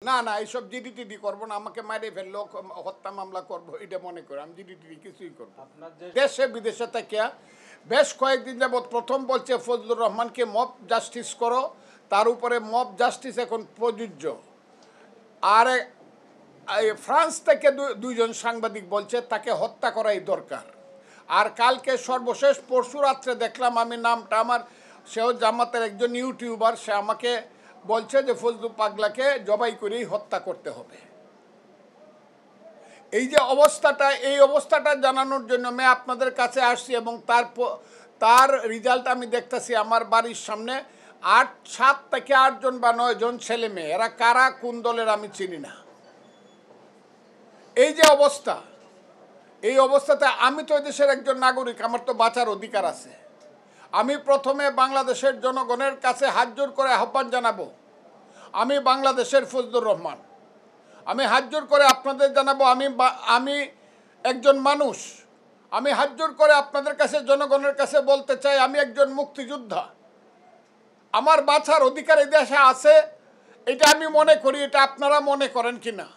না না এইসব জিডি টিডি করবো না, আমাকে মারিয়ে ফেললো, হত্যা মামলা করবো এটা মনে করি, আমি জিডি টিডি কিছুই করবো। দেশে বিদেশে থেকে বেশ কয়েকদিন যাবৎ প্রথম বলছে ফজলুর রহমানকে মব জাস্টিস করো, তার উপরে মব জাস্টিস এখন প্রযোজ্য। আর ফ্রান্স থেকে দুইজন সাংবাদিক বলছে তাকে হত্যা করাই দরকার। আর কালকে সর্বশেষ পরশু রাত্রে দেখলাম, আমি নামটা আমার, সেও জামাতের একজন ইউটিউবার, সে আমাকে বলছে যে ফজলু পাগলাকে জবাই করেই হত্যা করতে হবে। এই যে অবস্থাটা, এই অবস্থাটা জানানোর জন্য আমি আপনাদের কাছে আসছি, এবং তার রেজাল্ট আমি দেখতেছি আমার বাড়ির সামনে। 7 থেকে 8 জন বা 9 জন ছেলে মেয়ে, এরা কারা কোন দলের আমি চিনি না। এই যে অবস্থা, এই অবস্থাতে আমি তো দেশের একজন নাগরিক, আমার তো বাঁচার অধিকার আছে। আমি প্রথমে বাংলাদেশের জনগণের কাছে হাত জোর করে আহ্বান জানাবো, আমি বাংলাদেশের ফজলুর রহমান, আমি হাত জোর করে আপনাদের জানাবো, আমি একজন মানুষ। আমি হাত জোর করে আপনাদের কাছে, জনগণের কাছে বলতে চাই, আমি একজন মুক্তিযোদ্ধা। আমার বাঁচার অধিকার এই দেশে আছে, এটা আমি মনে করি, এটা আপনারা মনে করেন কিনা।